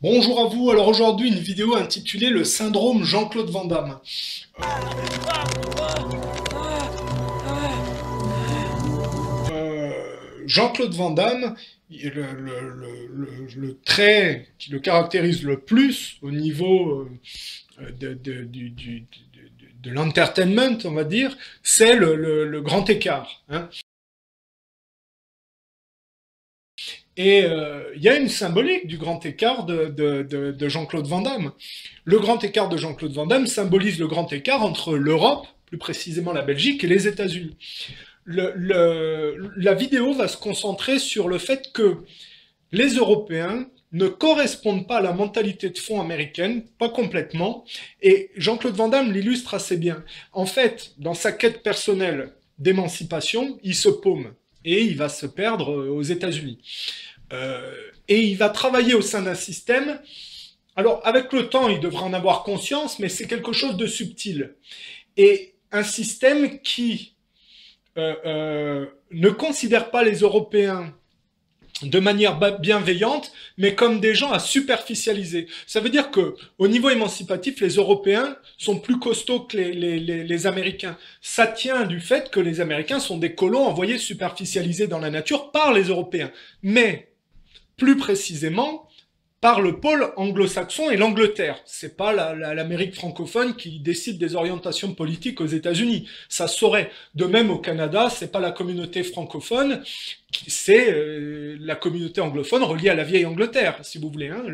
Bonjour à vous, alors aujourd'hui une vidéo intitulée Le syndrome Jean-Claude Van Damme. Jean-Claude Van Damme, le trait qui le caractérise le plus au niveau de l'entertainment, on va dire, c'est le grand écart, hein. Et il y a une symbolique du grand écart de Jean-Claude Van Damme. Le grand écart de Jean-Claude Van Damme symbolise le grand écart entre l'Europe, plus précisément la Belgique, et les États-Unis. La vidéo va se concentrer sur le fait que les Européens ne correspondent pas à la mentalité de fond américaine, pas complètement, et Jean-Claude Van Damme l'illustre assez bien. En fait, dans sa quête personnelle d'émancipation, il se paume, et il va se perdre aux États-Unis. Et il va travailler au sein d'un système. Alors, avec le temps, il devra en avoir conscience, mais c'est quelque chose de subtil. Et un système qui ne considère pas les Européens de manière bienveillante, mais comme des gens à superficialiser. Ça veut dire que, au niveau émancipatif, les Européens sont plus costauds que les Américains. Ça tient du fait que les Américains sont des colons envoyés superficialisés dans la nature par les Européens. Mais, plus précisément, par le pôle anglo-saxon et l'Angleterre. C'est pas l'Amérique francophone qui décide des orientations politiques aux États-Unis. Ça se saurait. De même au Canada, c'est pas la communauté francophone, c'est la communauté anglophone reliée à la vieille Angleterre, si vous voulez, hein.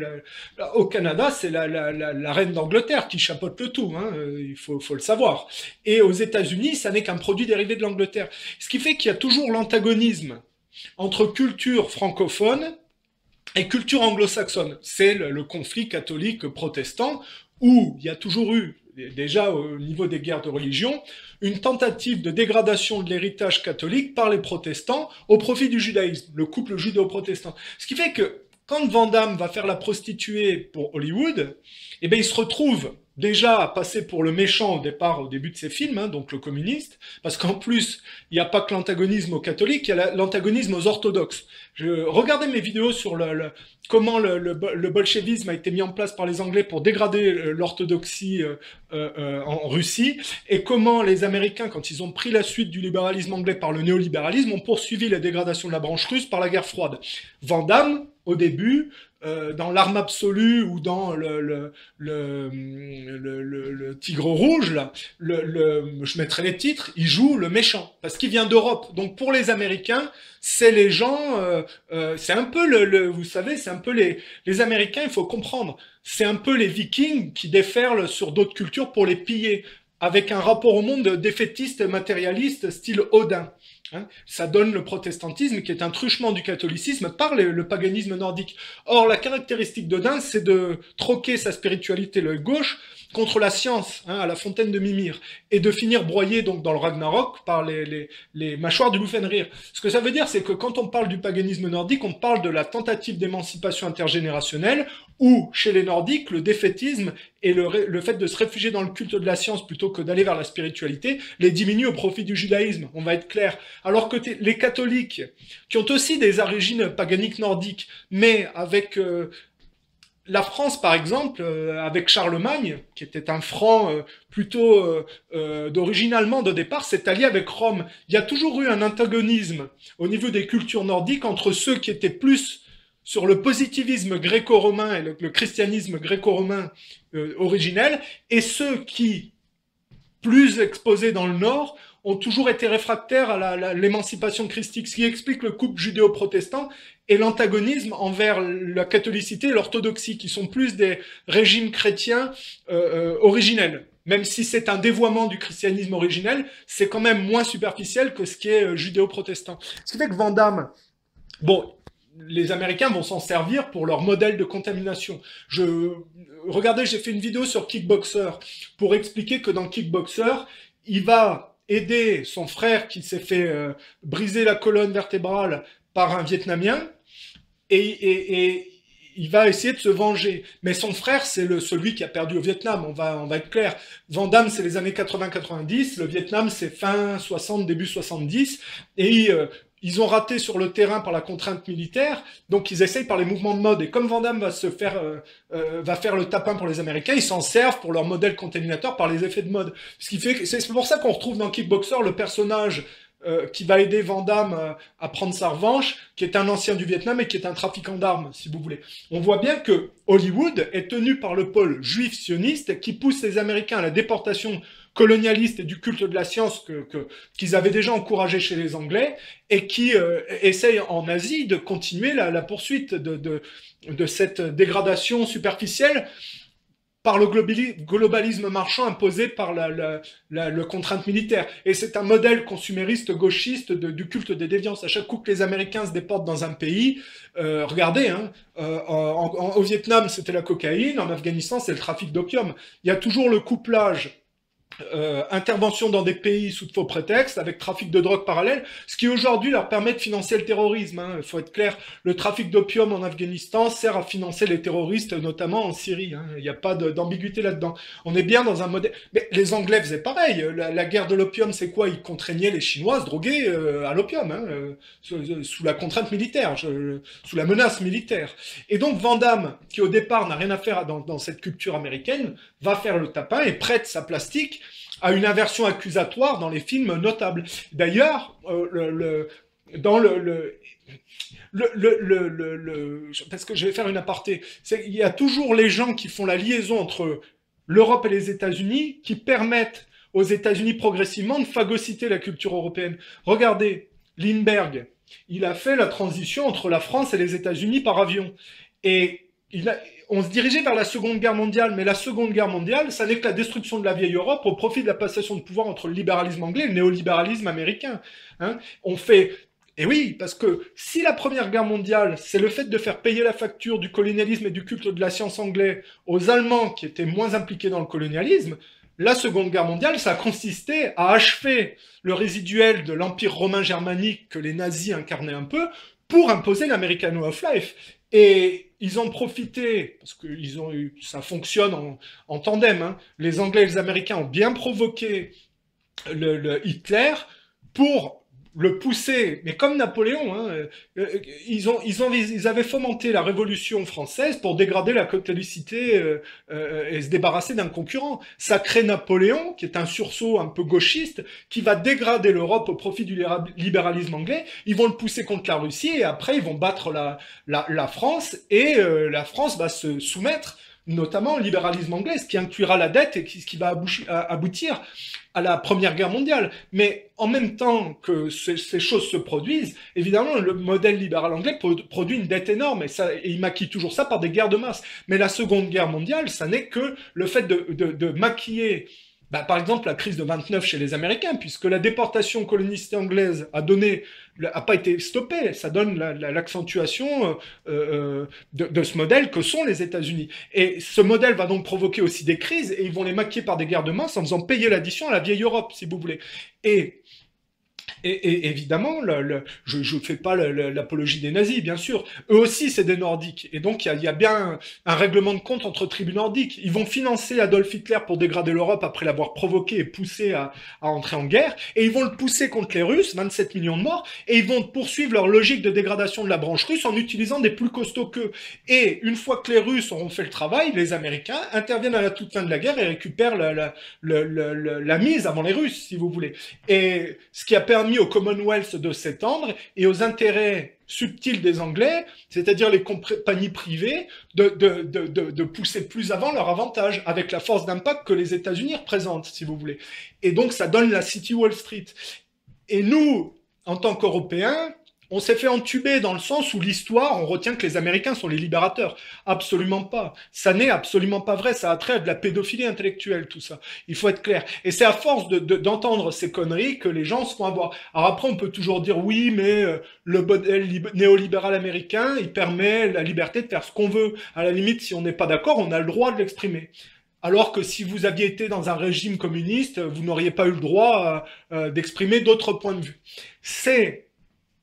Au Canada, c'est la reine d'Angleterre qui chapeaute le tout, hein. Il faut le savoir. Et aux États-Unis, ça n'est qu'un produit dérivé de l'Angleterre. Ce qui fait qu'il y a toujours l'antagonisme entre culture francophone et culture anglo-saxonne. C'est le conflit catholique-protestant où il y a toujours eu, déjà au niveau des guerres de religion, une tentative de dégradation de l'héritage catholique par les protestants au profit du judaïsme, le couple judéo-protestant. Ce qui fait que quand Van Damme va faire la prostituée pour Hollywood, eh bien, il se retrouve déjà à passer pour le méchant au début de ses films, hein, donc le communiste, parce qu'en plus, il n'y a pas que l'antagonisme aux catholiques, il y a l'antagonisme aux orthodoxes. Regardez mes vidéos sur comment le bolchevisme a été mis en place par les Anglais pour dégrader l'orthodoxie en Russie, et comment les Américains, quand ils ont pris la suite du libéralisme anglais par le néolibéralisme, ont poursuivi la dégradation de la branche russe par la guerre froide. Van Damme, au début, dans L'Arme Absolue ou dans le Tigre Rouge, là, je mettrai les titres, il joue le méchant, parce qu'il vient d'Europe. Donc pour les Américains, c'est les gens, c'est un peu vous savez, c'est un peu les Américains, il faut comprendre, c'est un peu les Vikings qui déferlent sur d'autres cultures pour les piller, avec un rapport au monde défaitiste, matérialiste, style Odin. Hein, ça donne le protestantisme qui est un truchement du catholicisme par le paganisme nordique. Or, la caractéristique d'Odin, c'est de troquer sa spiritualité, l'œil gauche, contre la science, hein, à la fontaine de Mimir, et de finir broyé donc dans le Ragnarok par les mâchoires du loup Fenrir. Ce que ça veut dire, c'est que quand on parle du paganisme nordique, on parle de la tentative d'émancipation intergénérationnelle, où, chez les Nordiques, le défaitisme et le fait de se réfugier dans le culte de la science plutôt que d'aller vers la spiritualité, les diminue au profit du judaïsme, on va être clair. Alors que les catholiques, qui ont aussi des origines paganiques nordiques, mais avec la France, par exemple, avec Charlemagne, qui était un franc plutôt d'origine allemande au départ, s'est allié avec Rome. Il y a toujours eu un antagonisme au niveau des cultures nordiques entre ceux qui étaient plus sur le positivisme gréco-romain et le christianisme gréco-romain originel, et ceux qui, plus exposés dans le nord, ont toujours été réfractaires à l'émancipation christique, ce qui explique le couple judéo-protestant et l'antagonisme envers la catholicité et l'orthodoxie, qui sont plus des régimes chrétiens originels. Même si c'est un dévoiement du christianisme originel, c'est quand même moins superficiel que ce qui est judéo-protestant. Ce qui fait que Van Damme, bon, les Américains vont s'en servir pour leur modèle de contamination. Regardez, j'ai fait une vidéo sur Kickboxer pour expliquer que dans Kickboxer, il va aider son frère qui s'est fait briser la colonne vertébrale par un Vietnamien et il va essayer de se venger. Mais son frère, c'est celui qui a perdu au Vietnam, on va être clair. Van Damme, c'est les années 80-90, le Vietnam, c'est fin 60, début 70, et ils ont raté sur le terrain par la contrainte militaire, donc ils essayent par les mouvements de mode. Et comme Van Damme va faire le tapin pour les Américains, ils s'en servent pour leur modèle contaminateur par les effets de mode. Ce qui fait que c'est pour ça qu'on retrouve dans Kickboxer le personnage qui va aider Van Damme à prendre sa revanche, qui est un ancien du Vietnam et qui est un trafiquant d'armes, si vous voulez. On voit bien que Hollywood est tenu par le pôle juif sioniste qui pousse les Américains à la déportation colonialiste et du culte de la science qu'ils avaient déjà encouragé chez les Anglais et qui essayent en Asie de continuer la poursuite de cette dégradation superficielle par le globalisme marchand imposé par le contrainte militaire. Et c'est un modèle consumériste gauchiste du culte des déviances. À chaque coup que les Américains se déportent dans un pays, regardez, hein, au Vietnam c'était la cocaïne, en Afghanistan c'est le trafic d'opium. Il y a toujours le couplage intervention dans des pays sous de faux prétextes, avec trafic de drogue parallèle, ce qui aujourd'hui leur permet de financer le terrorisme. Hein. Il faut être clair, le trafic d'opium en Afghanistan sert à financer les terroristes, notamment en Syrie. Hein. Il n'y a pas d'ambiguïté là-dedans. On est bien dans un modèle... Mais les Anglais faisaient pareil. La guerre de l'opium, c'est quoi? Ils contraignaient les Chinois à se droguer à l'opium, hein, sous la contrainte militaire, sous la menace militaire. Et donc Van Damme, qui au départ n'a rien à faire dans cette culture américaine, va faire le tapin et prête sa plastique à une inversion accusatoire dans les films notables. D'ailleurs, parce que je vais faire une aparté, il y a toujours les gens qui font la liaison entre l'Europe et les États-Unis qui permettent aux États-Unis progressivement de phagocyter la culture européenne. Regardez, Lindbergh, il a fait la transition entre la France et les États-Unis par avion. Et on se dirigeait vers la Seconde Guerre mondiale, mais la Seconde Guerre mondiale, ça n'est que la destruction de la vieille Europe au profit de la passation de pouvoir entre le libéralisme anglais et le néolibéralisme américain. Hein, et oui, parce que si la Première Guerre mondiale, c'est le fait de faire payer la facture du colonialisme et du culte de la science anglais aux Allemands qui étaient moins impliqués dans le colonialisme, la Seconde Guerre mondiale, ça a consisté à achever le résiduel de l'Empire romain germanique que les nazis incarnaient un peu pour imposer l'Americano of Life. Et ils ont profité, parce que ça fonctionne en tandem, hein. Les Anglais et les Américains ont bien provoqué le Hitler pour le pousser, mais comme Napoléon, hein, ils avaient fomenté la Révolution française pour dégrader la catholicité et se débarrasser d'un concurrent. Ça crée Napoléon, qui est un sursaut un peu gauchiste, qui va dégrader l'Europe au profit du libéralisme anglais. Ils vont le pousser contre la Russie et après ils vont battre la France et la France va se soumettre notamment au libéralisme anglais, ce qui inclura la dette et ce qui va aboutir à la Première Guerre mondiale. Mais en même temps que ces choses se produisent, évidemment, le modèle libéral anglais produit une dette énorme, et il maquille toujours ça par des guerres de masse. Mais la Seconde Guerre mondiale, ça n'est que le fait de maquiller, par exemple, la crise de 29 chez les Américains, puisque la déportation coloniste anglaise a pas été stoppée. Ça donne l'accentuation de ce modèle que sont les États-Unis. Et ce modèle va donc provoquer aussi des crises, et ils vont les maquiller par des guerres de masse en faisant payer l'addition à la vieille Europe, si vous voulez. Et évidemment, je ne fais pas l'apologie des nazis, bien sûr. Eux aussi, c'est des Nordiques. Et donc, il y a bien un règlement de compte entre tribus nordiques. Ils vont financer Adolf Hitler pour dégrader l'Europe après l'avoir provoqué et poussé à entrer en guerre. Et ils vont le pousser contre les Russes, 27 millions de morts. Et ils vont poursuivre leur logique de dégradation de la branche russe en utilisant des plus costauds qu'eux. Et une fois que les Russes auront fait le travail, les Américains interviennent à la toute fin de la guerre et récupèrent la mise avant les Russes, si vous voulez. Et ce qui a permis au Commonwealth de s'étendre et aux intérêts subtils des Anglais, c'est-à-dire les compagnies privées, de pousser plus avant leur avantage, avec la force d'impact que les États-Unis représentent, si vous voulez. Et donc ça donne la City Wall Street. Et nous, en tant qu'Européens, on s'est fait entuber dans le sens où l'histoire, on retient que les Américains sont les libérateurs. Absolument pas. Ça n'est absolument pas vrai. Ça a trait à de la pédophilie intellectuelle, tout ça. Il faut être clair. Et c'est à force d'entendre ces conneries que les gens se font avoir. Alors après, on peut toujours dire oui, mais le modèle néolibéral américain, il permet la liberté de faire ce qu'on veut. À la limite, si on n'est pas d'accord, on a le droit de l'exprimer. Alors que si vous aviez été dans un régime communiste, vous n'auriez pas eu le droit d'exprimer d'autres points de vue. C'est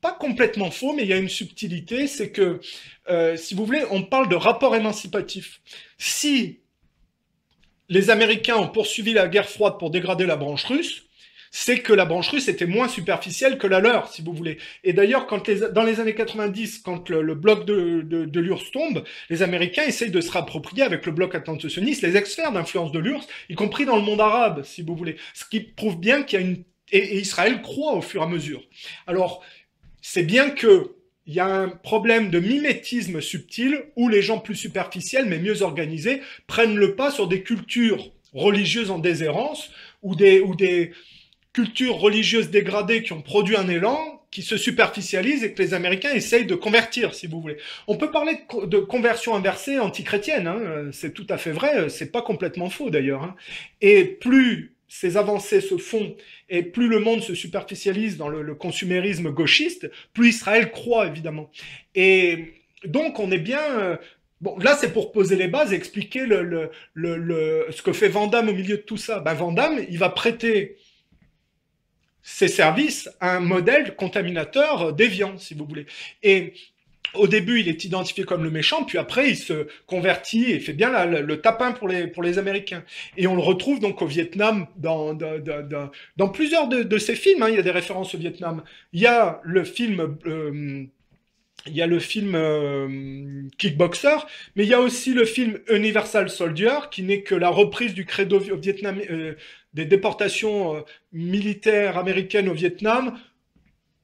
pas complètement faux, mais il y a une subtilité, c'est que, si vous voulez, on parle de rapport émancipatif. Si les Américains ont poursuivi la guerre froide pour dégrader la branche russe, c'est que la branche russe était moins superficielle que la leur, si vous voulez. Et d'ailleurs, dans les années 90, quand le bloc de l'URSS tombe, les Américains essayent de se rapproprier avec le bloc attentioniste les ex-sphères d'influence de l'URSS, y compris dans le monde arabe, si vous voulez. Ce qui prouve bien qu'il y a une... Et Israël croît au fur et à mesure. Alors, c'est bien que il y a un problème de mimétisme subtil où les gens plus superficiels, mais mieux organisés, prennent le pas sur des cultures religieuses en déshérence ou des cultures religieuses dégradées qui ont produit un élan, qui se superficialisent et que les Américains essayent de convertir, si vous voulez. On peut parler de conversion inversée antichrétienne, hein, c'est tout à fait vrai, c'est pas complètement faux d'ailleurs. Hein. Et plus ces avancées se font et plus le monde se superficialise dans le consumérisme gauchiste, plus Israël croît évidemment. Et donc on est bien... Bon, là, c'est pour poser les bases et expliquer ce que fait Van Damme au milieu de tout ça. Ben, Van Damme, il va prêter ses services à un modèle contaminateur déviant, si vous voulez. Et au début, il est identifié comme le méchant, puis après, il se convertit et fait bien le tapin pour les Américains. Et on le retrouve donc au Vietnam dans plusieurs de ses films. Hein, il y a des références au Vietnam. Il y a le film... Kickboxer, mais il y a aussi le film Universal Soldier, qui n'est que la reprise du credo au Vietnam, des déportations militaires américaines au Vietnam,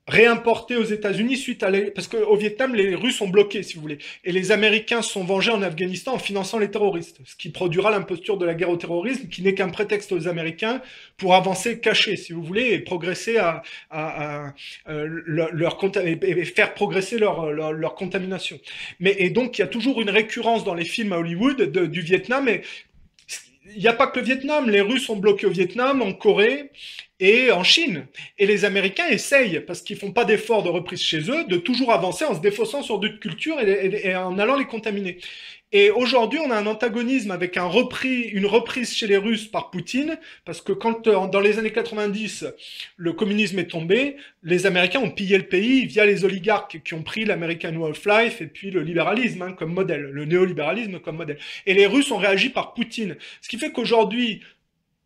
réimporté aux États-Unis parce qu'au Vietnam, les Russes sont bloqués, si vous voulez. Et les Américains se sont vengés en Afghanistan en finançant les terroristes, ce qui produira l'imposture de la guerre au terrorisme, qui n'est qu'un prétexte aux Américains pour avancer caché, si vous voulez, et progresser et faire progresser leur contamination. Et donc, il y a toujours une récurrence dans les films à Hollywood du Vietnam, et il n'y a pas que le Vietnam, les Russes sont bloqués au Vietnam, en Corée et en Chine. Et les Américains essayent, parce qu'ils font pas d'efforts de reprise chez eux, de toujours avancer en se défaussant sur d'autres cultures et en allant les contaminer. Et aujourd'hui, on a un antagonisme avec une reprise chez les Russes par Poutine, parce que quand, dans les années 90, le communisme est tombé, les Américains ont pillé le pays via les oligarques qui ont pris l'American Way of Life et puis le libéralisme hein, comme modèle, le néolibéralisme comme modèle. Et les Russes ont réagi par Poutine. Ce qui fait qu'aujourd'hui,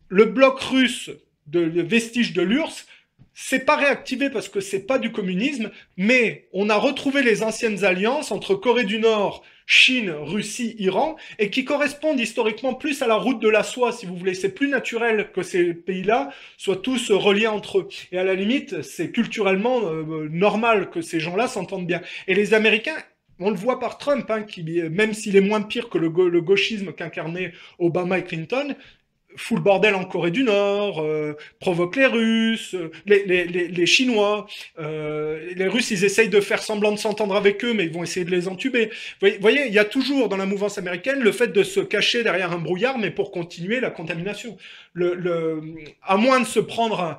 le bloc russe de vestiges de l'URSS, c'est pas réactivé parce que c'est pas du communisme, mais on a retrouvé les anciennes alliances entre Corée du Nord, Chine, Russie, Iran, et qui correspondent historiquement plus à la route de la soie, si vous voulez. C'est plus naturel que ces pays-là soient tous reliés entre eux. Et à la limite, c'est culturellement normal que ces gens-là s'entendent bien. Et les Américains, on le voit par Trump, hein, qui, même s'il est moins pire que le gauchisme qu'incarnaient Obama et Clinton, fout le bordel en Corée du Nord, provoque les Russes, les Chinois. Les Russes, ils essayent de faire semblant de s'entendre avec eux, mais ils vont essayer de les entuber. Vous voyez, il y a toujours dans la mouvance américaine le fait de se cacher derrière un brouillard, mais pour continuer la contamination. À moins de se prendre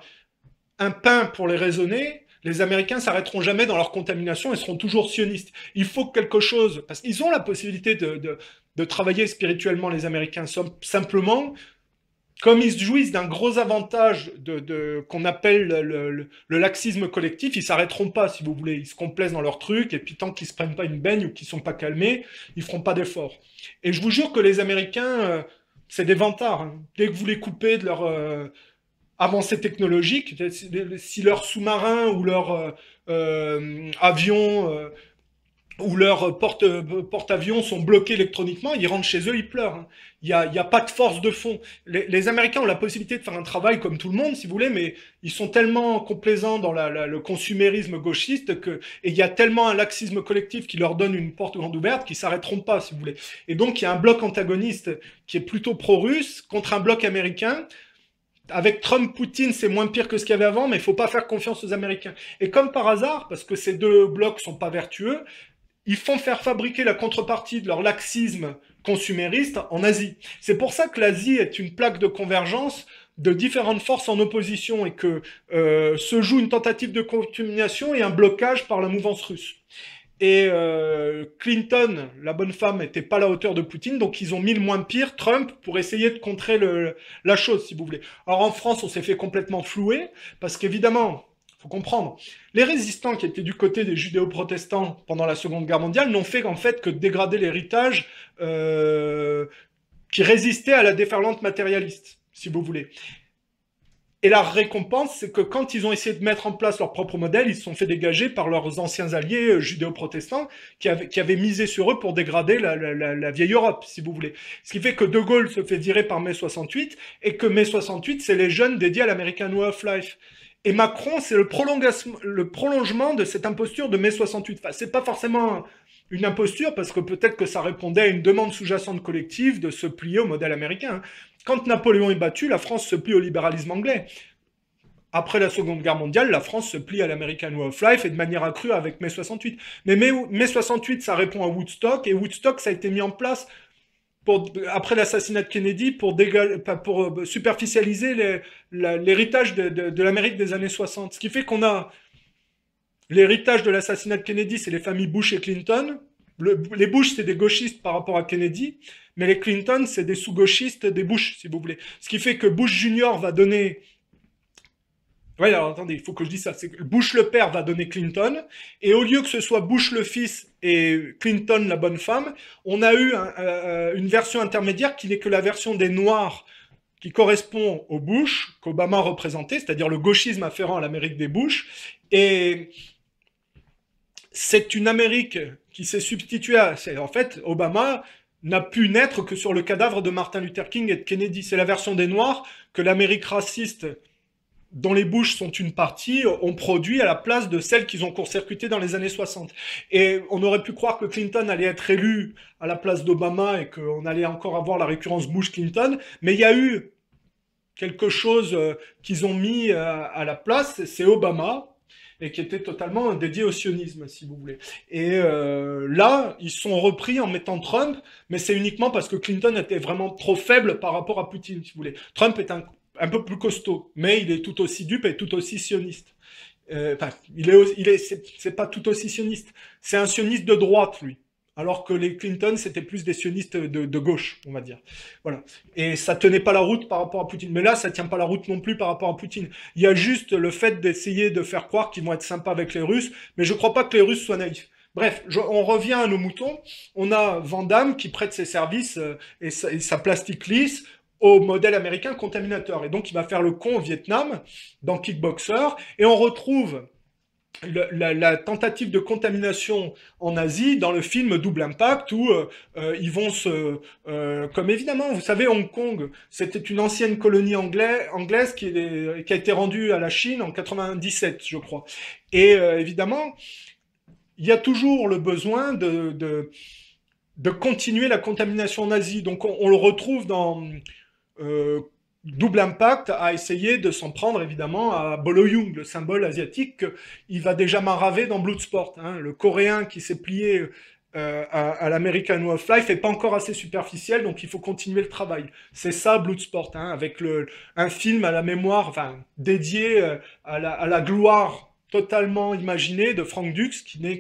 un pain pour les raisonner, les Américains s'arrêteront jamais dans leur contamination et seront toujours sionistes. Il faut que quelque chose, parce qu'ils ont la possibilité de travailler spirituellement, les Américains, simplement... Comme ils jouissent d'un gros avantage qu'on appelle le laxisme collectif, ils s'arrêteront pas, si vous voulez. Ils se complaisent dans leur truc, et puis tant qu'ils se prennent pas une baigne ou qu'ils sont pas calmés, ils feront pas d'efforts. Et je vous jure que les Américains, c'est des vantards. Hein. Dès que vous les coupez de leur avancée technologique, si leur sous-marin ou leur avion où leurs porte-avions sont bloqués électroniquement, ils rentrent chez eux, ils pleurent. Hein. Il y a pas de force de fond. Les Américains ont la possibilité de faire un travail comme tout le monde, si vous voulez, mais ils sont tellement complaisants dans le consumérisme gauchiste et il y a tellement un laxisme collectif qui leur donne une porte grande ouverte qu'ils s'arrêteront pas, si vous voulez. Et donc, il y a un bloc antagoniste qui est plutôt pro-russe contre un bloc américain. Avec Trump, Poutine, c'est moins pire que ce qu'il y avait avant, mais il faut pas faire confiance aux Américains. Et comme par hasard, parce que ces deux blocs sont pas vertueux, ils font faire fabriquer la contrepartie de leur laxisme consumériste en Asie. C'est pour ça que l'Asie est une plaque de convergence de différentes forces en opposition et que se joue une tentative de contamination et un blocage par la mouvance russe. Et Clinton, la bonne femme, n'était pas à la hauteur de Poutine, donc ils ont mis le moins pire, Trump, pour essayer de contrer la chose, si vous voulez. Alors en France, on s'est fait complètement flouer, parce qu'évidemment... faut comprendre. Les résistants qui étaient du côté des judéo-protestants pendant la Seconde Guerre mondiale n'ont fait qu'en fait que dégrader l'héritage qui résistait à la déferlante matérialiste, si vous voulez. Et la récompense, c'est que quand ils ont essayé de mettre en place leur propre modèle, ils se sont fait dégager par leurs anciens alliés judéo-protestants qui avaient misé sur eux pour dégrader la vieille Europe, si vous voulez. Ce qui fait que De Gaulle se fait virer par mai 68 et que mai 68, c'est les jeunes dédiés à l'American Way of Life. Et Macron, c'est le prolongement de cette imposture de mai 68. Enfin, c'est pas forcément une imposture parce que peut-être que ça répondait à une demande sous-jacente collective de se plier au modèle américain, hein. Quand Napoléon est battu, la France se plie au libéralisme anglais. Après la Seconde Guerre mondiale, la France se plie à l'American Way of Life et de manière accrue avec mai 68. Mais mai 68, ça répond à Woodstock, et Woodstock, ça a été mis en place après l'assassinat de Kennedy pour superficialiser l'héritage de l'Amérique des années 60. Ce qui fait qu'on a l'héritage de l'assassinat de Kennedy, c'est les familles Bush et Clinton. Les Bush, c'est des gauchistes par rapport à Kennedy, mais les Clinton, c'est des sous-gauchistes des Bush, si vous voulez. Ce qui fait que Bush Junior va donner... Oui, alors attendez, il faut que je dise ça. C'est que Bush le père va donner Clinton, et au lieu que ce soit Bush le fils et Clinton la bonne femme, on a eu une version intermédiaire qui n'est que la version des Noirs qui correspond au Bush, qu'Obama représentait, c'est-à-dire le gauchisme afférent à l'Amérique des Bush, et c'est une Amérique qui s'est substituée à... En fait, Obama n'a pu naître que sur le cadavre de Martin Luther King et de Kennedy. C'est la version des Noirs que l'Amérique raciste, dont les Bush sont une partie, ont produit à la place de celles qu'ils ont court-circuitées dans les années 60. Et on aurait pu croire que Clinton allait être élu à la place d'Obama et qu'on allait encore avoir la récurrence Bush-Clinton, mais il y a eu quelque chose qu'ils ont mis à la place, c'est Obama, et qui était totalement dédié au sionisme, si vous voulez. Et là, ils sont repris en mettant Trump, mais c'est uniquement parce que Clinton était vraiment trop faible par rapport à Poutine, si vous voulez. Trump est un peu plus costaud, mais il est tout aussi dupe et tout aussi sioniste. Enfin, c'est pas tout aussi sioniste. C'est un sioniste de droite, lui. Alors que les Clinton, c'était plus des sionistes de gauche, on va dire. Voilà. Et ça tenait pas la route par rapport à Poutine. Mais là, ça tient pas la route non plus par rapport à Poutine. Il y a juste le fait d'essayer de faire croire qu'ils vont être sympas avec les Russes, mais je crois pas que les Russes soient naïfs. Bref, on revient à nos moutons. On a Van Damme qui prête ses services et sa plastique lisse au modèle américain contaminateur. Et donc, il va faire le con au Vietnam, dans Kickboxer, et on retrouve la tentative de contamination en Asie dans le film Double Impact où ils vont comme évidemment, vous savez, Hong Kong, c'était une ancienne colonie anglaise qui a été rendue à la Chine en 97, je crois. Et évidemment, il y a toujours le besoin de continuer la contamination en Asie. Donc on le retrouve dans... Double Impact a essayé de s'en prendre évidemment à Bolo Yeung, le symbole asiatique qu'il va déjà maraver dans Bloodsport. Hein. Le Coréen qui s'est plié à l'American Way of Life n'est pas encore assez superficiel, donc il faut continuer le travail. C'est ça Bloodsport, hein, avec un film à la mémoire, enfin dédié à la gloire totalement imaginé de Frank Dux, qui n'est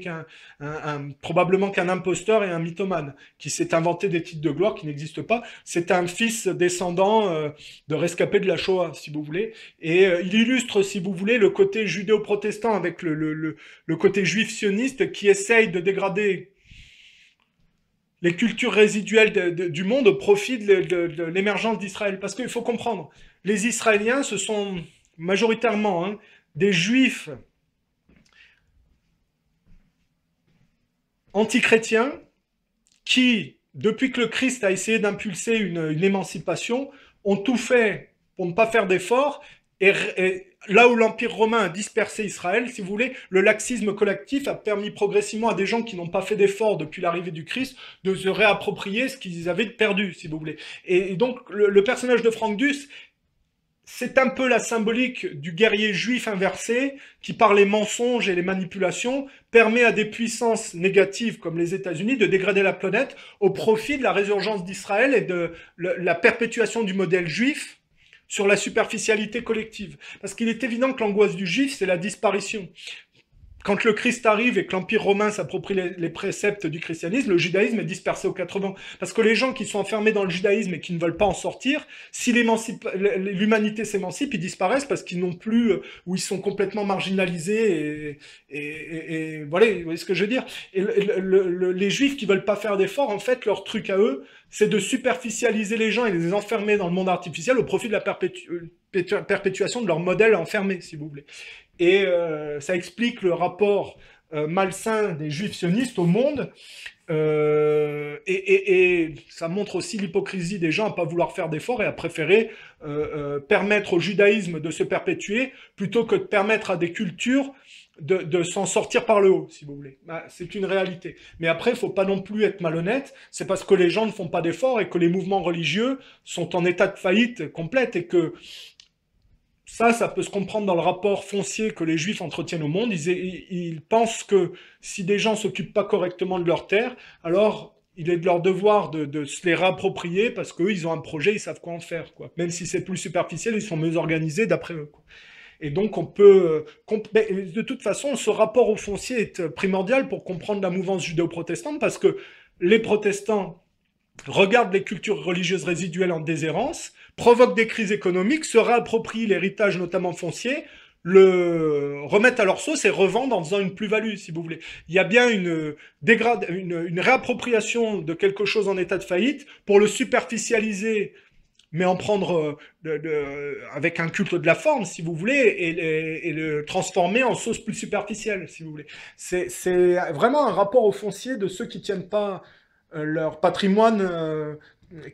probablement qu'un imposteur et un mythomane, qui s'est inventé des titres de gloire qui n'existent pas. C'est un fils descendant de rescapé de la Shoah, si vous voulez. Et il illustre, si vous voulez, le côté judéo-protestant avec le côté juif sioniste qui essaye de dégrader les cultures résiduelles du monde au profit de l'émergence d'Israël. Parce qu'il faut comprendre, les Israéliens, ce sont majoritairement des juifs antichrétiens qui, depuis que le Christ a essayé d'impulser une émancipation, ont tout fait pour ne pas faire d'efforts. Et là où l'Empire romain a dispersé Israël, si vous voulez, le laxisme collectif a permis progressivement à des gens qui n'ont pas fait d'efforts depuis l'arrivée du Christ de se réapproprier ce qu'ils avaient perdu, si vous voulez. Et donc, le personnage de Frank Dux, c'est un peu la symbolique du guerrier juif inversé qui, par les mensonges et les manipulations, permet à des puissances négatives comme les États-Unis de dégrader la planète au profit de la résurgence d'Israël et de la perpétuation du modèle juif sur la superficialité collective. Parce qu'il est évident que l'angoisse du juif, c'est la disparition. quand le Christ arrive et que l'Empire romain s'approprie les préceptes du christianisme, le judaïsme est dispersé aux quatre vents. Parce que les gens qui sont enfermés dans le judaïsme et qui ne veulent pas en sortir, si l'humanité s'émancipe, ils disparaissent parce qu'ils n'ont plus, ou ils sont complètement marginalisés. Et voilà, vous voyez ce que je veux dire. Et les juifs qui veulent pas faire d'efforts, en fait, leur truc à eux, c'est de superficialiser les gens et les enfermer dans le monde artificiel au profit de la perpétuation de leur modèle enfermé, si vous voulez. Et ça explique le rapport malsain des juifs sionistes au monde. Et ça montre aussi l'hypocrisie des gens à ne pas vouloir faire d'efforts et à préférer permettre au judaïsme de se perpétuer plutôt que de permettre à des cultures de s'en sortir par le haut, si vous voulez. Bah, c'est une réalité. Mais après, il ne faut pas non plus être malhonnête. C'est parce que les gens ne font pas d'efforts et que les mouvements religieux sont en état de faillite complète et que ça peut se comprendre dans le rapport foncier que les Juifs entretiennent au monde. Ils pensent que si des gens ne s'occupent pas correctement de leurs terres, alors il est de leur devoir de se les réapproprier parce qu'eux, ils ont un projet, ils savent quoi en faire, quoi. Même si c'est plus superficiel, ils sont mieux organisés d'après eux, quoi. Et donc, on peut... de toute façon, ce rapport au foncier est primordial pour comprendre la mouvance judéo-protestante parce que les protestants regardent les cultures religieuses résiduelles en déshérence, provoquent des crises économiques, se réapproprient l'héritage notamment foncier, le remettent à leur sauce et revendent en faisant une plus-value, si vous voulez. Il y a bien une réappropriation de quelque chose en état de faillite pour le superficialiser, mais en prendre avec un culte de la forme, si vous voulez, et le transformer en sauce plus superficielle, si vous voulez. C'est vraiment un rapport au foncier de ceux qui tiennent pas leur patrimoine,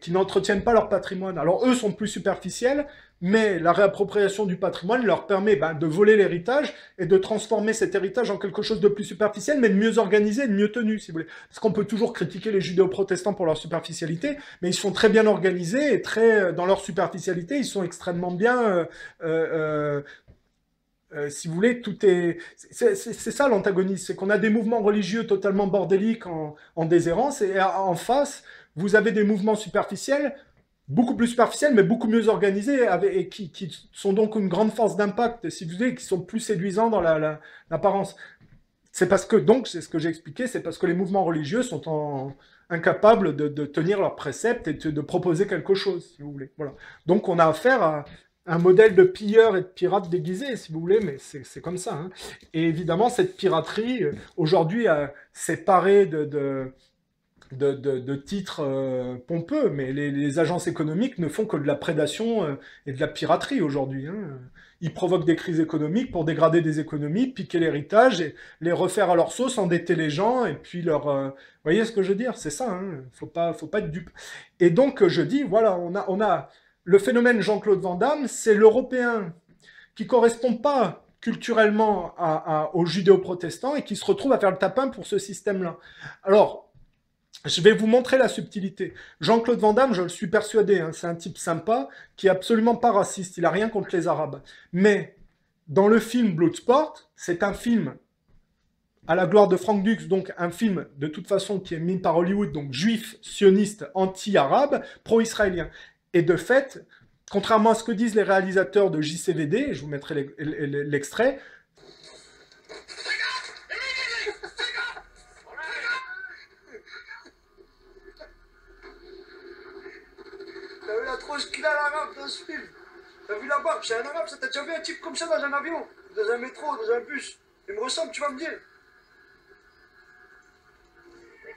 qui n'entretiennent pas leur patrimoine. Alors eux sont plus superficiels, mais la réappropriation du patrimoine leur permet de voler l'héritage et de transformer cet héritage en quelque chose de plus superficiel, mais de mieux organisé et de mieux tenu, si vous voulez. Parce qu'on peut toujours critiquer les judéo-protestants pour leur superficialité, mais ils sont très bien organisés et dans leur superficialité, ils sont extrêmement bien... si vous voulez, c'est ça l'antagonisme, c'est qu'on a des mouvements religieux totalement bordéliques en déshérence, et en face, vous avez des mouvements superficiels, beaucoup plus superficiels, mais beaucoup mieux organisés, et qui sont donc une grande force d'impact, si vous voulez, qui sont plus séduisants dans l'apparence. C'est parce que, donc, c'est ce que j'ai expliqué, c'est parce que les mouvements religieux sont incapables de tenir leurs préceptes et de proposer quelque chose, si vous voulez. Voilà. Donc on a affaire à un modèle de pilleur et de pirate déguisé, si vous voulez, mais c'est comme ça. Hein. Et évidemment, cette piraterie, aujourd'hui, s'est parée de titres pompeux, mais les agences économiques ne font que de la prédation et de la piraterie aujourd'hui. Hein. Ils provoquent des crises économiques pour dégrader des économies, piquer l'héritage, et les refaire à leur sauce, endetter les gens, et puis vous voyez ce que je veux dire? C'est ça, hein. Faut pas être dupe. Et donc, je dis, voilà, on a le phénomène Jean-Claude Van Damme, c'est l'Européen qui correspond pas culturellement aux judéo-protestants et qui se retrouve à faire le tapin pour ce système-là. Alors, je vais vous montrer la subtilité. Jean-Claude Van Damme, je le suis persuadé, hein, c'est un type sympa, qui est absolument pas raciste, il a rien contre les Arabes. Mais, dans le film Bloodsport, c'est un film à la gloire de Frank Dux, donc un film de toute façon qui est mis par Hollywood, donc juif, sioniste, anti-arabe, pro-israélien. Et de fait, contrairement à ce que disent les réalisateurs de JCVD, je vous mettrai l'extrait, t'as vu la tronche qu'il a l'arabe dans ce film? T'as vu la barbe? C'est un arabe, ça? T'as déjà vu un type comme ça dans un avion? Dans un métro, dans un bus? Il me ressemble, tu vas me dire?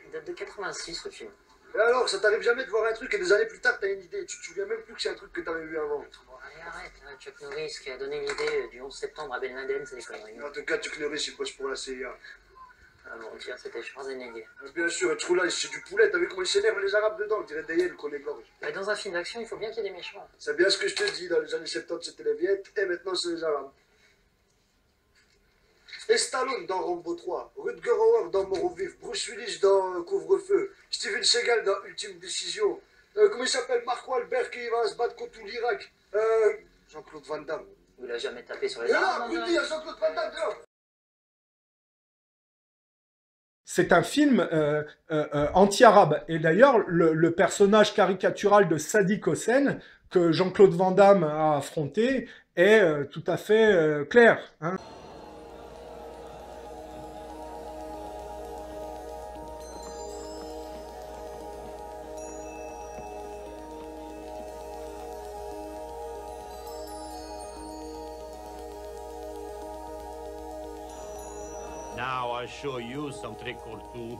Il date de 86, le film. Et alors, ça t'arrive jamais de voir un truc et des années plus tard, t'as une idée. Tu te souviens même plus que c'est un truc que t'avais vu avant. Bon, allez, arrête, hein, Chuck Norris qui a donné l'idée du 11 septembre à Ben Laden, c'est des conneries. En tout cas, Chuck Norris, il bosse pour la CIA. Ah bon, tiens, c'était Schwarzenegger. Bien sûr, et ce trou-là, c'est du poulet. T'as vu comment ils s'énervent les Arabes dedans? On dirait des hyènes qu'on égorge. Mais dans un film d'action, il faut bien qu'il y ait des méchants. C'est bien ce que je te dis. Dans les années 70, c'était les Viettes, et maintenant, c'est les Arabes. Et Stallone dans Rambo 3, Rutger Hauer dans Mort au Vif, Bruce Willis dans Couvre-Feu, Steven Seagal dans Ultime Décision, comment il s'appelle, Mark Wahlberg qui va se battre contre tout l'Irak, Jean-Claude Van Damme. Il a jamais tapé sur les Et là, armes. Rudy, Jean-Claude Van Damme, là. c'est un film anti-arabe. Et d'ailleurs, le personnage caricatural de Sadiq Hossein, que Jean-Claude Van Damme a affronté, est tout à fait clair. Hein. I'll show you some trick or two.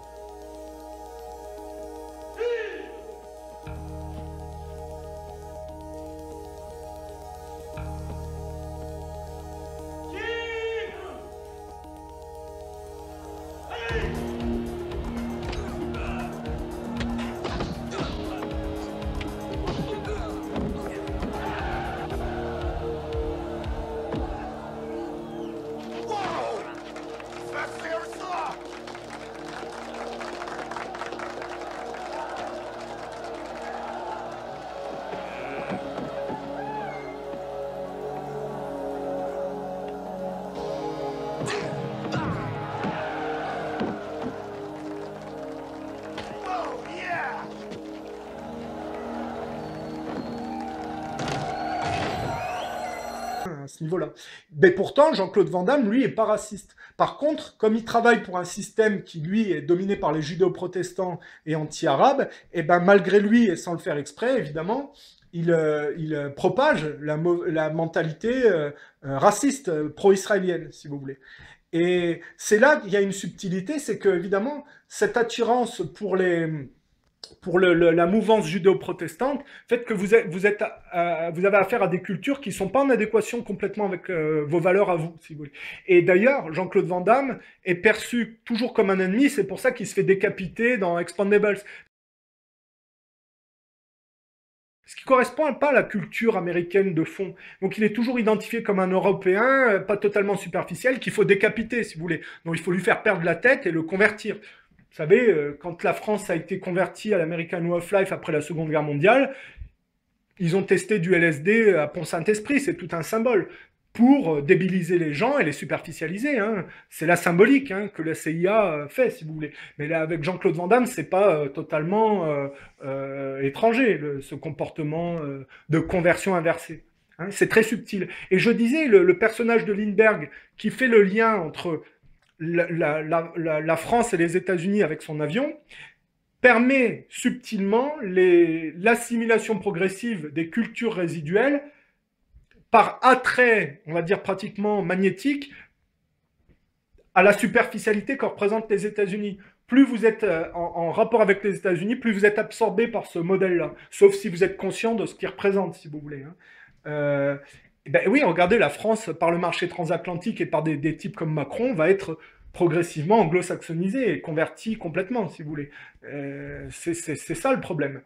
À ce niveau-là. Mais pourtant, Jean-Claude Van Damme, lui, est pas raciste. Par contre, comme il travaille pour un système qui, lui, est dominé par les judéo-protestants et anti-arabes, et ben malgré lui, et sans le faire exprès, évidemment, il propage la mentalité raciste, pro-israélienne, si vous voulez. Et c'est là qu'il y a une subtilité, c'est que, évidemment, cette attirance pour la mouvance judéo-protestante, fait que vous avez affaire à des cultures qui ne sont pas en adéquation complètement avec vos valeurs à vous, si vous voulez. Et d'ailleurs, Jean-Claude Van Damme est perçu toujours comme un ennemi, c'est pour ça qu'il se fait décapiter dans Expendables. Ce qui ne correspond pas à la culture américaine de fond. Donc il est toujours identifié comme un Européen, pas totalement superficiel, qu'il faut décapiter, si vous voulez. Donc il faut lui faire perdre la tête et le convertir. Vous savez, quand la France a été convertie à l'American Way of Life après la Seconde Guerre mondiale, ils ont testé du LSD à Pont-Saint-Esprit, c'est tout un symbole, pour débiliser les gens et les superficialiser. Hein. C'est la symbolique que la CIA fait, si vous voulez. Mais là, avec Jean-Claude Van Damme, c'est pas totalement étranger, ce comportement de conversion inversée. Hein. C'est très subtil. Et je disais, le personnage de Lindbergh, qui fait le lien entre la France et les États-Unis avec son avion, permet subtilement l'assimilation progressive des cultures résiduelles par attrait, on va dire pratiquement magnétique, à la superficialité que représentent les États-Unis. Plus vous êtes en rapport avec les États-Unis, plus vous êtes absorbé par ce modèle-là, sauf si vous êtes conscient de ce qu'il représente, si vous voulez. Ben oui, regardez, la France, par le marché transatlantique et par des types comme Macron, va être progressivement anglo-saxonisée et convertie complètement, si vous voulez. C'est ça le problème.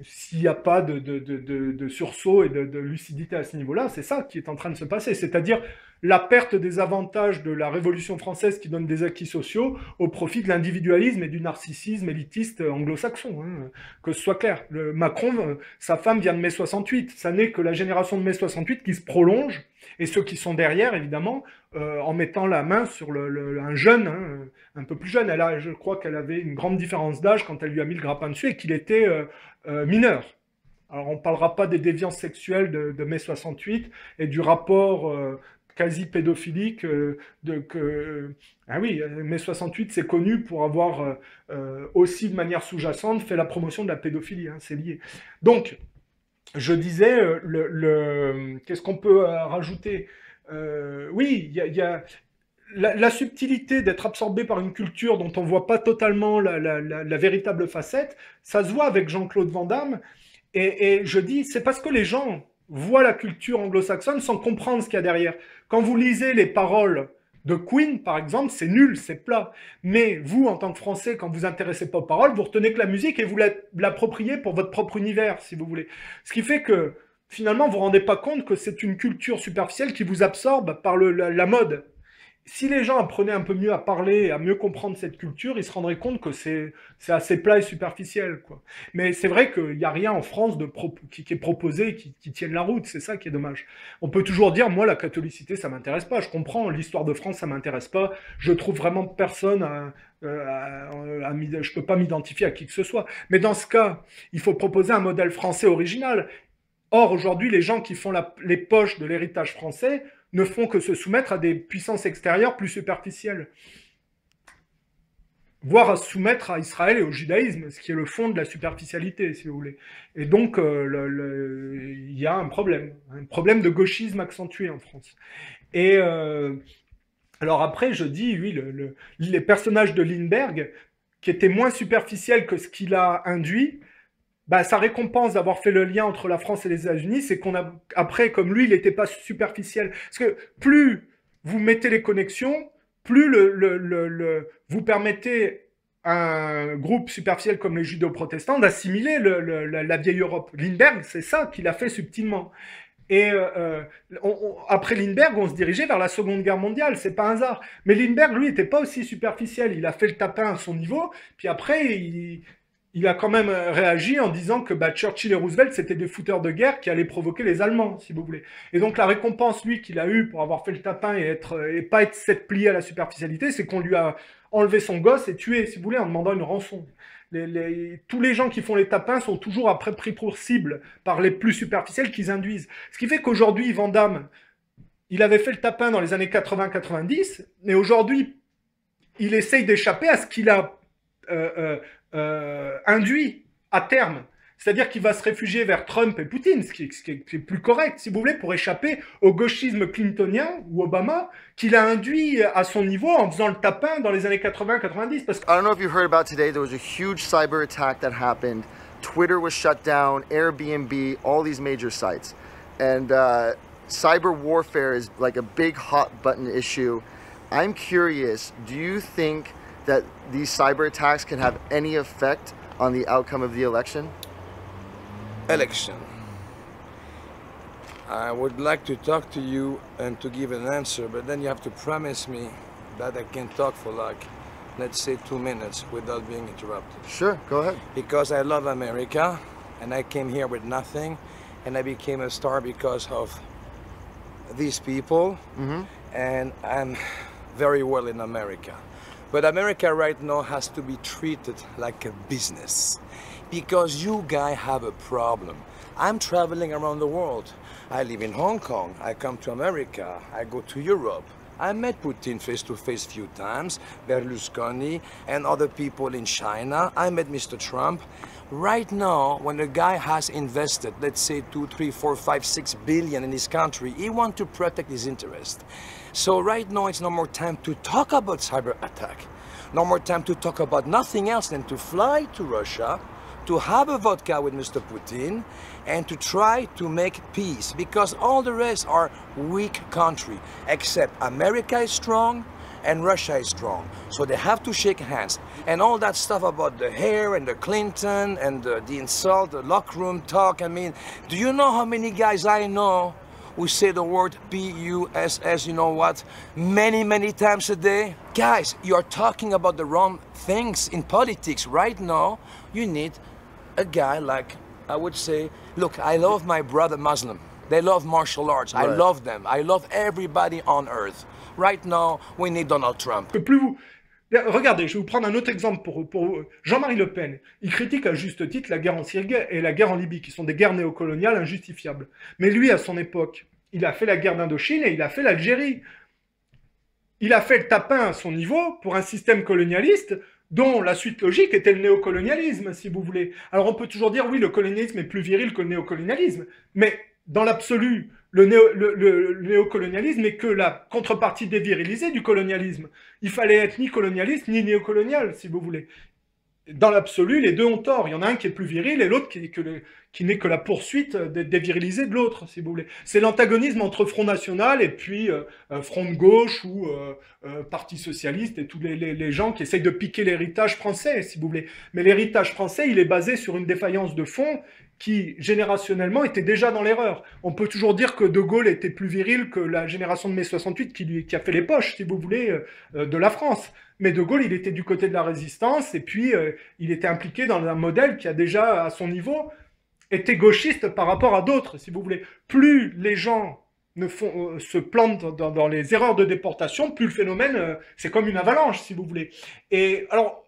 S'il n'y a pas de sursaut et de lucidité à ce niveau-là, c'est ça qui est en train de se passer. C'est-à-dire la perte des avantages de la Révolution française qui donne des acquis sociaux au profit de l'individualisme et du narcissisme élitiste anglo-saxon. Hein, que ce soit clair. Macron, sa femme vient de mai 68. Ça n'est que la génération de mai 68 qui se prolonge, et ceux qui sont derrière, évidemment, en mettant la main sur un jeune, un peu plus jeune. Je crois qu'elle avait une grande différence d'âge quand elle lui a mis le grappin dessus et qu'il était mineur. Alors on ne parlera pas des déviances sexuelles de mai 68 et du rapport quasi pédophilique ah oui, mai 68 c'est connu pour avoir aussi de manière sous-jacente fait la promotion de la pédophilie, hein, c'est lié. Donc, je disais, qu'est-ce qu'on peut rajouter oui, il y a la subtilité d'être absorbé par une culture dont on ne voit pas totalement la véritable facette, ça se voit avec Jean-Claude Van Damme, et je dis, c'est parce que les gens voient la culture anglo-saxonne sans comprendre ce qu'il y a derrière. Quand vous lisez les paroles de Queen, par exemple, c'est nul, c'est plat. Mais vous, en tant que Français, quand vous vous intéressez pas aux paroles, vous retenez que la musique et vous l'appropriez pour votre propre univers, si vous voulez. Ce qui fait que, finalement, vous ne vous rendez pas compte que c'est une culture superficielle qui vous absorbe par la mode. Si les gens apprenaient un peu mieux à parler, à mieux comprendre cette culture, ils se rendraient compte que c'est assez plat et superficiel, quoi. Mais c'est vrai qu'il n'y a rien en France qui est proposé, qui tienne la route, c'est ça qui est dommage. On peut toujours dire, moi, la catholicité, ça m'intéresse pas, je comprends, l'histoire de France, ça m'intéresse pas, je trouve vraiment personne je peux pas m'identifier à qui que ce soit. Mais dans ce cas, il faut proposer un modèle français original. Or, aujourd'hui, les gens qui font les poches de l'héritage français ne font que se soumettre à des puissances extérieures plus superficielles, voire à se soumettre à Israël et au judaïsme, ce qui est le fond de la superficialité, si vous voulez. Et donc, il y a un problème de gauchisme accentué en France. Et Alors après, je dis, oui, les personnages de Lindbergh, qui étaient moins superficiels que ce qu'il a induit, bah, sa récompense d'avoir fait le lien entre la France et les États-Unis, c'est qu'on a, après, comme lui, il n'était pas superficiel. Parce que plus vous mettez les connexions, plus vous permettez à un groupe superficiel comme les judéo-protestants d'assimiler la vieille Europe. Lindbergh, c'est ça qu'il a fait subtilement. Et après Lindbergh, on se dirigeait vers la Seconde Guerre mondiale, c'est pas un hasard. Mais Lindbergh, lui, n'était pas aussi superficiel. Il a fait le tapin à son niveau, puis après, il a quand même réagi en disant que bah, Churchill et Roosevelt, c'était des fouteurs de guerre qui allaient provoquer les Allemands, si vous voulez. Et donc la récompense, lui, qu'il a eue pour avoir fait le tapin et pas être s'être plié à la superficialité, c'est qu'on lui a enlevé son gosse et tué, si vous voulez, en demandant une rançon. Tous les gens qui font les tapins sont toujours après pris pour cible par les plus superficiels qu'ils induisent. Ce qui fait qu'aujourd'hui, Van Damme, il avait fait le tapin dans les années 80-90, mais aujourd'hui, il essaye d'échapper à ce qu'il a induit à terme. C'est-à-dire qu'il va se réfugier vers Trump et Poutine, ce qui est plus correct, si vous voulez, pour échapper au gauchisme clintonien ou Obama qu'il a induit à son niveau en faisant le tapin dans les années 80-90. Parce que... I don't know if you heard about today, there was a huge cyber attack that happened. Twitter was shut down, Airbnb, all these major sites. And cyber warfare is like a big hot button issue. I'm curious, do you think that these cyber attacks can have any effect on the outcome of the election? Election. I would like to talk to you and to give an answer, but then you have to promise me that I can talk for like, let's say 2 minutes without being interrupted. Sure, go ahead. Because I love America and I came here with nothing and I became a star because of these people and I'm very well in America. But America right now has to be treated like a business. Because you guys have a problem. I'm traveling around the world. I live in Hong Kong, I come to America, I go to Europe. I met Putin face-to-face few times, Berlusconi and other people in China. I met Mr. Trump. Right now, when a guy has invested, let's say 2, 3, 4, 5, 6 billion in his country, he wants to protect his interest. So right now, it's no more time to talk about cyber attack. No more time to talk about nothing else than to fly to Russia, to have a vodka with Mr. Putin and to try to make peace, because all the rest are weak countries, except America is strong and Russia is strong. So they have to shake hands. And all that stuff about the hair and the Clinton and the insult, the locker room talk, I mean, do you know how many guys I know who say the word P-U-S-S, you know what, many, many times a day? Guys, you're talking about the wrong things in politics. Right now, you need a guy like, I would say, look, I love my brother Muslim. They love martial arts. Right. I love them. I love everybody on earth. Right now, we need Donald Trump. Plus vous... Regardez, je vais vous prendre un autre exemple pour Jean-Marie Le Pen. Il critique à juste titre la guerre en Syrie et la guerre en Libye, qui sont des guerres néocoloniales injustifiables. Mais lui, à son époque, il a fait la guerre d'Indochine et il a fait l'Algérie. Il a fait le tapin à son niveau pour un système colonialiste dont la suite logique était le néocolonialisme, si vous voulez. Alors on peut toujours dire, oui, le colonialisme est plus viril que le néocolonialisme, mais dans l'absolu, le néocolonialisme n'est que la contrepartie dévirilisée du colonialisme. Il fallait être ni colonialiste ni néocolonial, si vous voulez. Dans l'absolu, les deux ont tort. Il y en a un qui est plus viril et l'autre qui n'est que la poursuite des virilité de l'autre, si vous voulez. C'est l'antagonisme entre Front National et puis Front de gauche ou Parti Socialiste et tous les gens qui essayent de piquer l'héritage français, si vous voulez. Mais l'héritage français, il est basé sur une défaillance de fond qui, générationnellement, était déjà dans l'erreur. On peut toujours dire que De Gaulle était plus viril que la génération de mai 68 qui a fait les poches, si vous voulez, de la France. Mais De Gaulle, il était du côté de la résistance, et puis il était impliqué dans un modèle qui a déjà, à son niveau, été gauchiste par rapport à d'autres, si vous voulez. Plus les gens se plantent dans les erreurs de déportation, plus le phénomène, c'est comme une avalanche, si vous voulez. Et alors,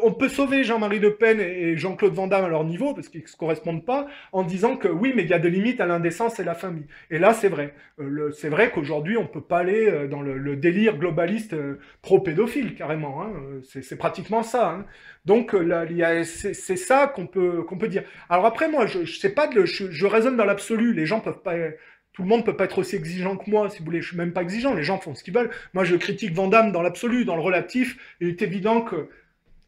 on peut sauver Jean-Marie Le Pen et Jean-Claude Van Damme à leur niveau, parce qu'ils ne se correspondent pas, en disant que oui, mais il y a des limites à l'indécence et la famille. Et là, c'est vrai. C'est vrai qu'aujourd'hui, on ne peut pas aller dans le délire globaliste pro-pédophile, carrément. Hein. C'est pratiquement ça. Hein. Donc, c'est ça qu'on peut dire. Alors après, moi, je raisonne dans l'absolu. Les gens peuvent pas Tout le monde peut pas être aussi exigeant que moi, si vous voulez. Je suis même pas exigeant, les gens font ce qu'ils veulent. Moi, je critique Van Damme dans l'absolu, dans le relatif. Il est évident que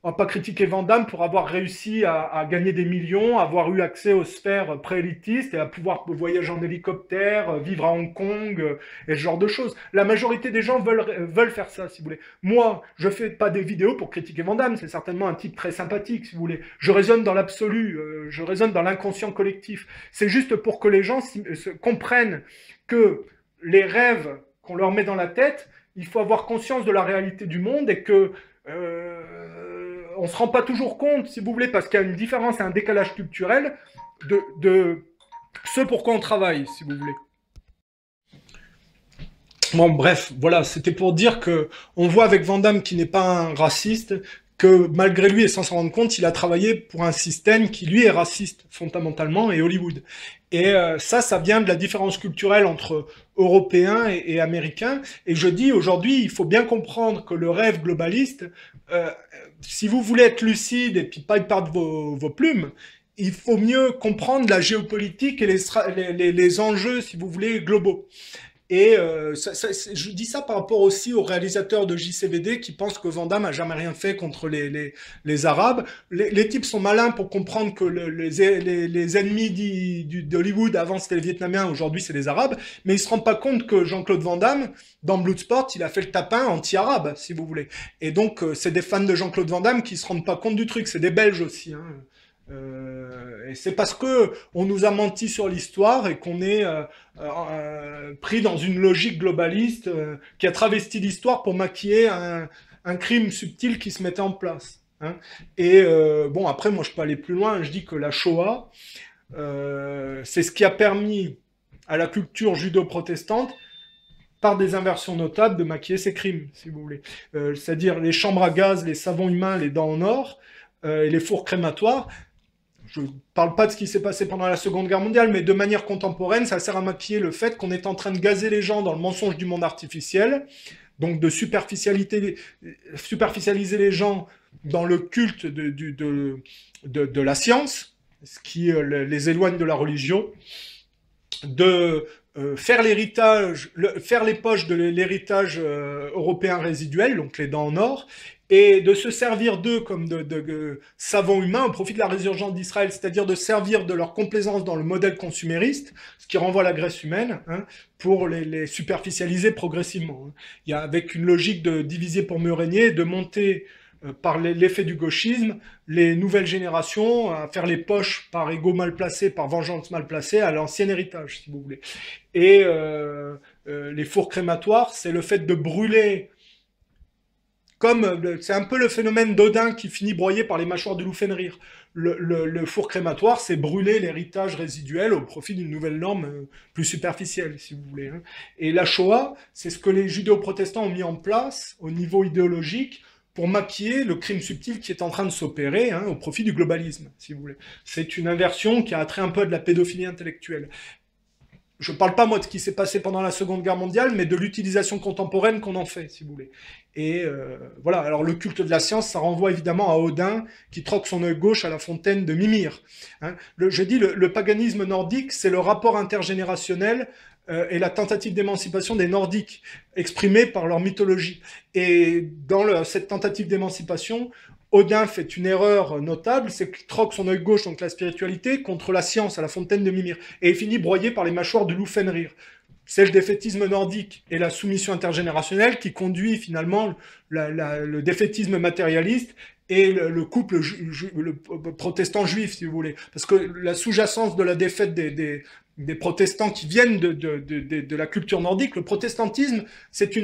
on va pas critiquer Van Damme pour avoir réussi à gagner des millions, avoir eu accès aux sphères préélitistes et à pouvoir voyager en hélicoptère, vivre à Hong Kong et ce genre de choses. La majorité des gens veulent faire ça, si vous voulez. Moi, je fais pas des vidéos pour critiquer Van Damme, c'est certainement un type très sympathique, si vous voulez. Je raisonne dans l'absolu, je raisonne dans l'inconscient collectif. C'est juste pour que les gens comprennent que les rêves qu'on leur met dans la tête, il faut avoir conscience de la réalité du monde et que on se rend pas toujours compte, si vous voulez, parce qu'il y a une différence et un décalage culturel de ce pour quoi on travaille, si vous voulez. Bon, bref, voilà, c'était pour dire que on voit avec Van Damme qui n'est pas un raciste, que malgré lui, et sans s'en rendre compte, il a travaillé pour un système qui, lui, est raciste, fondamentalement, et Hollywood. Et ça vient de la différence culturelle entre Européens et Américains. Et je dis, aujourd'hui, il faut bien comprendre que le rêve globaliste, si vous voulez être lucide et puis pas y perdre vos plumes, il faut mieux comprendre la géopolitique et les enjeux, si vous voulez, globaux. Et je dis ça par rapport aussi aux réalisateurs de JCVD qui pensent que Van Damme a jamais rien fait contre les Arabes. Les types sont malins pour comprendre que les ennemis d'Hollywood, avant c'était les Vietnamiens, aujourd'hui c'est les Arabes, mais ils se rendent pas compte que Jean-Claude Van Damme, dans Bloodsport, il a fait le tapin anti-arabe, si vous voulez. Et donc c'est des fans de Jean-Claude Van Damme qui se rendent pas compte du truc, c'est des Belges aussi, hein. Et c'est parce que on nous a menti sur l'histoire et qu'on est pris dans une logique globaliste qui a travesti l'histoire pour maquiller un crime subtil qui se mettait en place, hein. Et bon, après, moi, je peux aller plus loin. Je dis que la Shoah, c'est ce qui a permis à la culture judo-protestante, par des inversions notables, de maquiller ses crimes, si vous voulez. C'est-à-dire les chambres à gaz, les savons humains, les dents en or, et les fours crématoires. Je ne parle pas de ce qui s'est passé pendant la Seconde Guerre mondiale, mais de manière contemporaine, ça sert à maquiller le fait qu'on est en train de gazer les gens dans le mensonge du monde artificiel, donc de superficialiser les gens dans le culte de la science, ce qui les éloigne de la religion, de faire l'héritage, faire les poches de l'héritage européen résiduel, donc les dents en or, et de se servir d'eux comme de savants humains au profit de la résurgence d'Israël, c'est-à-dire de servir de leur complaisance dans le modèle consumériste, ce qui renvoie à la Grèce humaine, hein, pour les superficialiser progressivement, hein. Il y a avec une logique de diviser pour mieux régner, de monter par l'effet du gauchisme, les nouvelles générations à faire les poches par ego mal placé, par vengeance mal placée, à l'ancien héritage, si vous voulez. Et les fours crématoires, c'est le fait de brûler, comme c'est un peu le phénomène d'Odin qui finit broyé par les mâchoires du loup Fenrir. Le four crématoire, c'est brûler l'héritage résiduel au profit d'une nouvelle norme plus superficielle, si vous voulez, hein. Et la Shoah, c'est ce que les judéo-protestants ont mis en place au niveau idéologique pour maquiller le crime subtil qui est en train de s'opérer, hein, au profit du globalisme, si vous voulez. C'est une inversion qui a attrait un peu de la pédophilie intellectuelle. Je ne parle pas, moi, de ce qui s'est passé pendant la Seconde Guerre mondiale, mais de l'utilisation contemporaine qu'on en fait, si vous voulez. Et voilà, alors le culte de la science, ça renvoie évidemment à Odin, qui troque son œil gauche à la fontaine de Mimir, hein. Je dis, le paganisme nordique, c'est le rapport intergénérationnel et la tentative d'émancipation des Nordiques, exprimée par leur mythologie. Et dans cette tentative d'émancipation, Odin fait une erreur notable, c'est qu'il troque son œil gauche, donc la spiritualité, contre la science à la fontaine de Mimir, et il finit broyé par les mâchoires du loup Fenrir. C'est le défaitisme nordique et la soumission intergénérationnelle qui conduit finalement le défaitisme matérialiste et le couple le protestant-juif, si vous voulez. Parce que la sous-jacence de la défaite des protestants qui viennent de la culture nordique, le protestantisme, c'est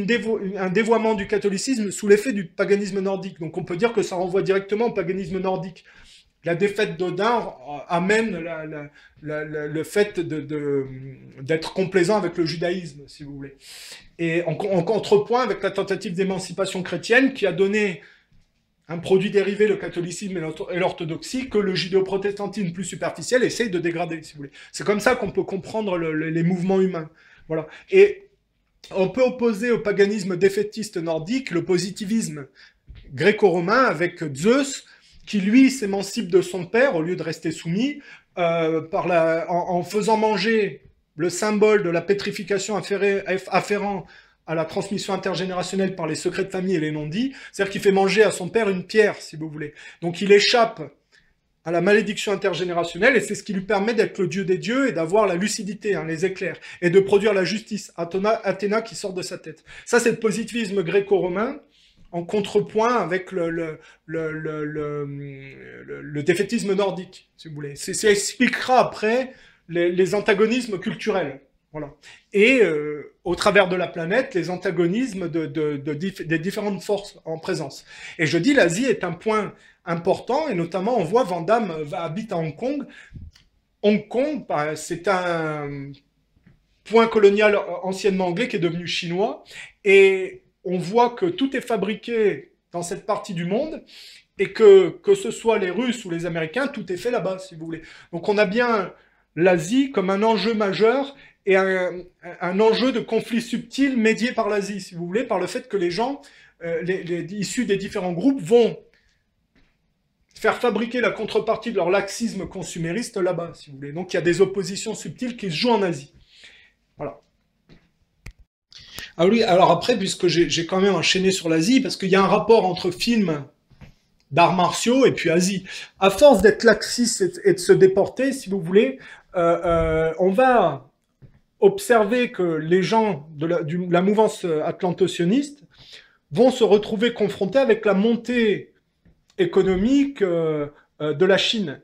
un dévoiement du catholicisme sous l'effet du paganisme nordique. Donc on peut dire que ça renvoie directement au paganisme nordique. La défaite d'Odin amène le fait d'être complaisant avec le judaïsme, si vous voulez. Et en contrepoint avec la tentative d'émancipation chrétienne qui a donné un produit dérivé, le catholicisme et l'orthodoxie, que le judéo-protestantisme plus superficiel essaye de dégrader, si vous voulez. C'est comme ça qu'on peut comprendre les mouvements humains. Voilà. Et on peut opposer au paganisme défaitiste nordique le positivisme gréco-romain avec Zeus, qui lui s'émancipe de son père au lieu de rester soumis, en faisant manger le symbole de la pétrification afférent à la transmission intergénérationnelle par les secrets de famille et les non-dits, c'est-à-dire qu'il fait manger à son père une pierre, si vous voulez. Donc il échappe à la malédiction intergénérationnelle, et c'est ce qui lui permet d'être le dieu des dieux et d'avoir la lucidité, hein, les éclairs, et de produire la justice, Athéna qui sort de sa tête. Ça, c'est le positivisme gréco-romain, en contrepoint avec le défaitisme nordique, si vous voulez. Ça expliquera après les antagonismes culturels. Voilà. Et au travers de la planète, les antagonismes des différentes forces en présence. Et je dis, l'Asie est un point important, et notamment, on voit Van Damme habite à Hong Kong. Hong Kong, c'est un point colonial anciennement anglais qui est devenu chinois, et on voit que tout est fabriqué dans cette partie du monde, et que ce soit les Russes ou les Américains, tout est fait là-bas, si vous voulez. Donc on a bien l'Asie comme un enjeu majeur, et un enjeu de conflit subtil médié par l'Asie, si vous voulez, par le fait que les gens issus des différents groupes vont faire fabriquer la contrepartie de leur laxisme consumériste là-bas, si vous voulez. Donc il y a des oppositions subtiles qui se jouent en Asie. Voilà. Ah oui, alors après, puisque j'ai quand même enchaîné sur l'Asie, parce qu'il y a un rapport entre films d'arts martiaux et puis Asie. À force d'être laxiste et de se déporter, si vous voulez, on va observer que les gens de la mouvance atlanto-sioniste vont se retrouver confrontés avec la montée économique de la Chine.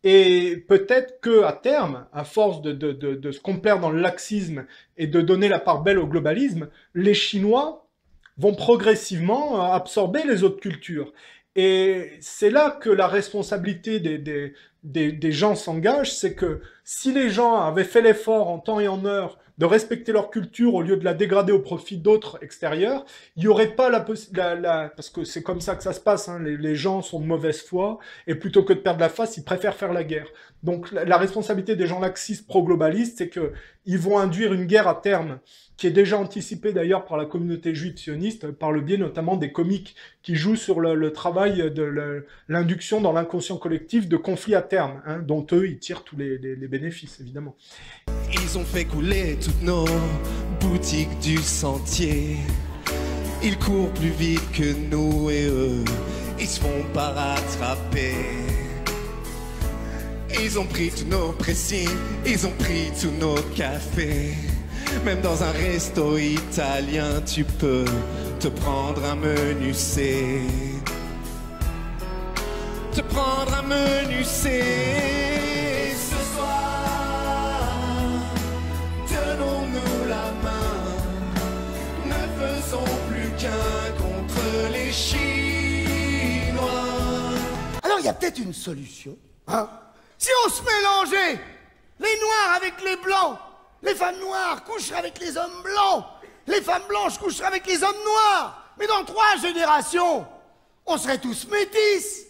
Et peut-être qu'à terme, à force de se complaire dans le laxisme et de donner la part belle au globalisme, les Chinois vont progressivement absorber les autres cultures. Et c'est là que la responsabilité des gens s'engage, c'est que si les gens avaient fait l'effort en temps et en heure de respecter leur culture au lieu de la dégrader au profit d'autres extérieurs, il n'y aurait pas parce que c'est comme ça que ça se passe, hein, les gens sont de mauvaise foi, et plutôt que de perdre la face, ils préfèrent faire la guerre. Donc la responsabilité des gens laxistes pro-globalistes, c'est qu'ils vont induire une guerre à terme, qui est déjà anticipée d'ailleurs par la communauté juive sioniste, par le biais notamment des comiques qui jouent sur le travail de l'induction dans l'inconscient collectif de conflits à terme, hein, dont eux, ils tirent tous les bénéfices, évidemment. Ils ont fait couler toutes nos boutiques du sentier. Ils courent plus vite que nous et eux, ils se font pas rattraper. Ils ont pris tous nos pressings, ils ont pris tous nos cafés. Même dans un resto italien, tu peux te prendre un menu C. Te prendre un menu C. Ce soir, donnons-nous la main. Ne faisons plus qu'un contre les Chinois. Alors il y a peut-être une solution, hein? Si on se mélangeait les noirs avec les blancs, les femmes noires coucheraient avec les hommes blancs, les femmes blanches coucheraient avec les hommes noirs. Mais dans 3 générations, on serait tous métis,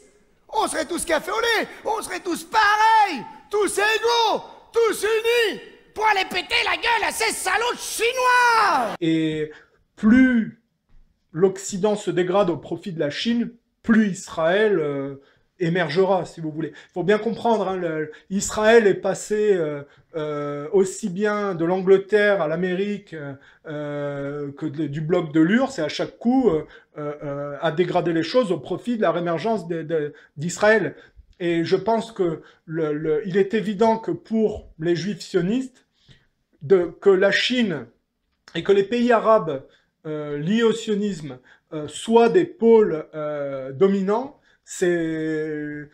on serait tous café au lait, on serait tous pareils, tous égaux, tous unis, pour aller péter la gueule à ces salauds de Chinois. Et plus l'Occident se dégrade au profit de la Chine, plus Israël émergera, si vous voulez. Il faut bien comprendre, hein, Israël est passé aussi bien de l'Angleterre à l'Amérique que du bloc de l'URSS, et à chaque coup a dégradé les choses au profit de la réémergence d'Israël. Et je pense que il est évident que pour les juifs sionistes, que la Chine et que les pays arabes liés au sionisme soient des pôles dominants, c'est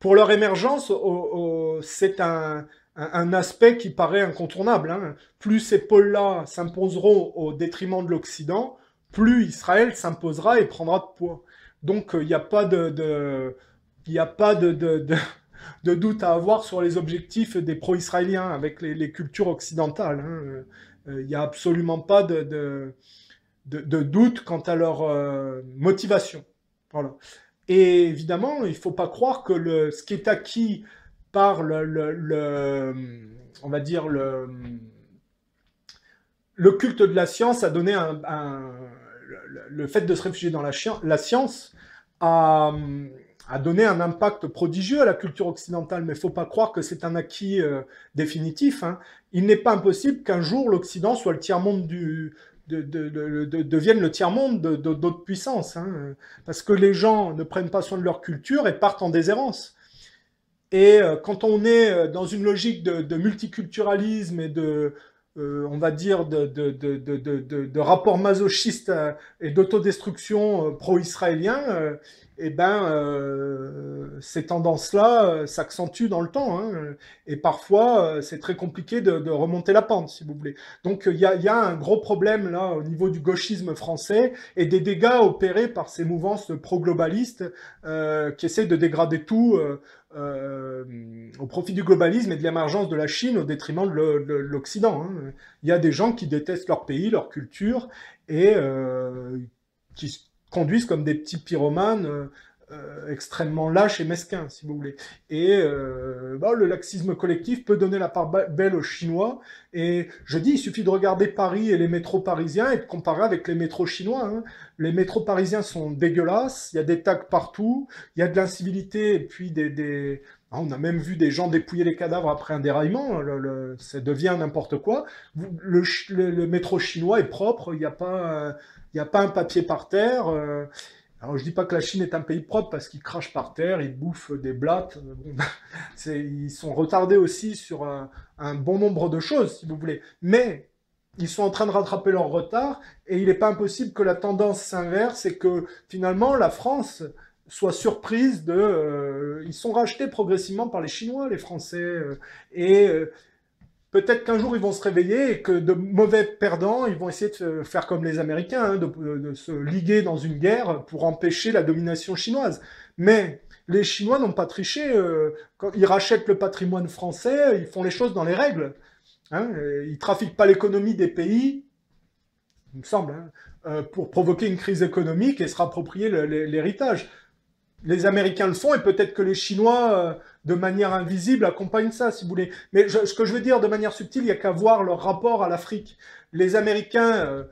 pour leur émergence, c'est un aspect qui paraît incontournable, hein. Plus ces pôles-là s'imposeront au détriment de l'Occident, plus Israël s'imposera et prendra de poids. Donc il n'y a pas de doute à avoir sur les objectifs des pro-israéliens avec les cultures occidentales, hein. Il n'y a absolument pas de doute quant à leur motivation. Voilà. Et évidemment, il ne faut pas croire que ce qui est acquis par on va dire le culte de la science a donné le fait de se réfugier dans la science a a donné un impact prodigieux à la culture occidentale, mais il ne faut pas croire que c'est un acquis définitif, hein. Il n'est pas impossible qu'un jour l'Occident soit le tiers-monde devienne le tiers-monde d'autres puissances, hein, parce que les gens ne prennent pas soin de leur culture et partent en déshérence. Et quand on est dans une logique de multiculturalisme et on va dire, de rapport masochiste et d'autodestruction pro-israélien, ces tendances-là s'accentuent dans le temps, hein, et parfois c'est très compliqué de remonter la pente, si vous voulez. Donc il y a un gros problème là au niveau du gauchisme français et des dégâts opérés par ces mouvances pro-globalistes qui essaient de dégrader tout au profit du globalisme et de l'émergence de la Chine au détriment de l'Occident, hein. Il y a des gens qui détestent leur pays, leur culture, et qui se conduisent comme des petits pyromanes extrêmement lâches et mesquins, si vous voulez. Et le laxisme collectif peut donner la part belle aux Chinois. Et je dis, il suffit de regarder Paris et les métros parisiens et de comparer avec les métros chinois, hein. Les métros parisiens sont dégueulasses, il y a des tags partout, il y a de l'incivilité, et puis on a même vu des gens dépouiller les cadavres après un déraillement, ça devient n'importe quoi. Le métro chinois est propre, il n'y a pas un papier par terre. Alors je dis pas que la Chine est un pays propre parce qu'ils crachent par terre, ils bouffent des blattes. Bon, ils sont retardés aussi sur un bon nombre de choses, si vous voulez. Mais ils sont en train de rattraper leur retard et il n'est pas impossible que la tendance s'inverse et que finalement la France soit surprise ils sont rachetés progressivement par les Chinois, les Français, peut-être qu'un jour ils vont se réveiller et que de mauvais perdants, ils vont essayer de faire comme les Américains, hein, de se liguer dans une guerre pour empêcher la domination chinoise. Mais les Chinois n'ont pas triché. Quand ils rachètent le patrimoine français, ils font les choses dans les règles, hein. Ils ne trafiquent pas l'économie des pays, il me semble, hein, pour provoquer une crise économique et se rapproprier l'héritage. Les Américains le font et peut-être que les Chinois, de manière invisible, accompagnent ça, si vous voulez. Mais ce que je veux dire de manière subtile, il n'y a qu'à voir leur rapport à l'Afrique. Les Américains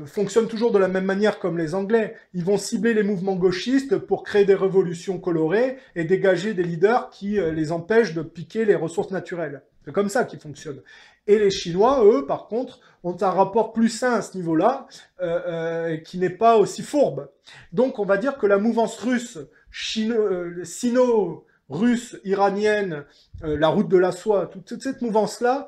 fonctionnent toujours de la même manière comme les Anglais. Ils vont cibler les mouvements gauchistes pour créer des révolutions colorées et dégager des leaders qui les empêchent de piquer les ressources naturelles. C'est comme ça qu'ils fonctionnent. Et les Chinois, eux, par contre, ont un rapport plus sain à ce niveau-là, qui n'est pas aussi fourbe. Donc, on va dire que la mouvance russe, sino-russe, iranienne, la route de la soie, toute cette mouvance-là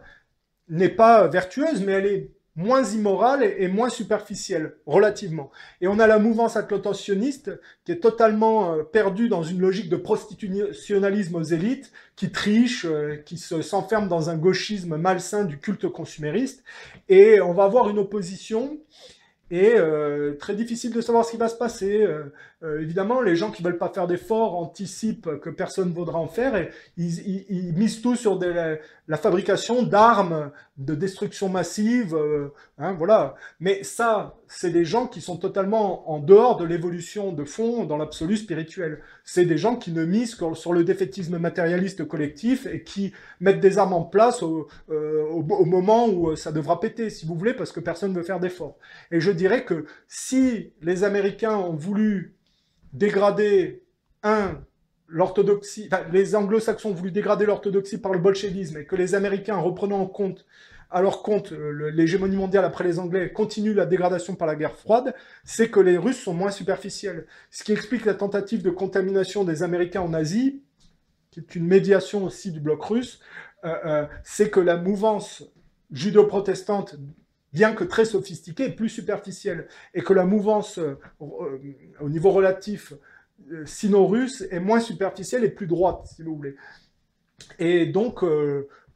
n'est pas vertueuse, mais elle est moins immorale et moins superficielle, relativement. Et on a la mouvance atlatentionniste qui est totalement perdue dans une logique de prostitutionnalisme aux élites, qui triche, qui s'enferme dans un gauchisme malsain du culte consumériste. Et on va avoir une opposition et très difficile de savoir ce qui va se passer. Évidemment, les gens qui veulent pas faire d'efforts anticipent que personne ne vaudra en faire et ils misent tout sur la fabrication d'armes de destruction massive, hein, voilà. Mais ça, c'est des gens qui sont totalement en dehors de l'évolution de fond dans l'absolu spirituel. C'est des gens qui ne misent que sur le défaitisme matérialiste collectif et qui mettent des armes en place au moment où ça devra péter, si vous voulez, parce que personne ne veut faire d'efforts. Et je dirais que si les Américains ont voulu dégrader, l'orthodoxie, enfin, les anglo-saxons ont voulu dégrader l'orthodoxie par le bolchevisme et que les Américains, reprenant à leur compte l'hégémonie mondiale après les Anglais, continuent la dégradation par la guerre froide, c'est que les Russes sont moins superficiels. Ce qui explique la tentative de contamination des Américains en Asie, qui est une médiation aussi du bloc russe, c'est que la mouvance judéo-protestante, bien que très sophistiquée, est plus superficielle, et que la mouvance au niveau relatif sino-russe est moins superficielle et plus droite, si vous voulez. Et donc,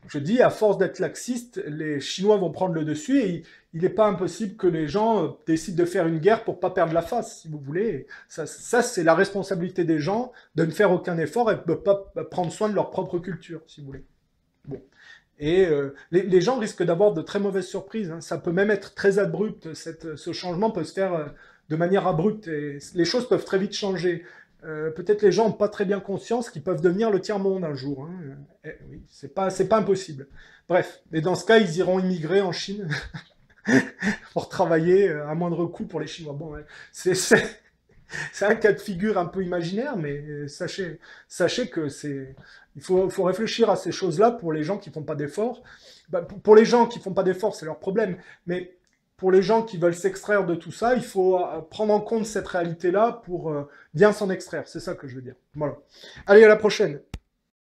je dis, à force d'être laxistes, les Chinois vont prendre le dessus, et il n'est pas impossible que les gens décident de faire une guerre pour ne pas perdre la face, si vous voulez. Ça c'est la responsabilité des gens de ne faire aucun effort et de ne pas prendre soin de leur propre culture, si vous voulez. Bon. Et les gens risquent d'avoir de très mauvaises surprises, hein. Ça peut même être très abrupt, ce changement peut se faire de manière abrupte, et les choses peuvent très vite changer. Peut-être les gens n'ont pas très bien conscience qu'ils peuvent devenir le tiers-monde un jour, hein. Oui, c'est pas impossible. Bref, et dans ce cas, ils iront immigrer en Chine pour travailler à moindre coût pour les Chinois. Bon, ouais, c'est un cas de figure un peu imaginaire, mais sachez que il faut réfléchir à ces choses-là pour les gens qui font pas d'efforts. Bah, pour les gens qui font pas d'efforts, c'est leur problème, mais pour les gens qui veulent s'extraire de tout ça, il faut prendre en compte cette réalité-là pour bien s'en extraire. C'est ça que je veux dire. Voilà. Allez, à la prochaine.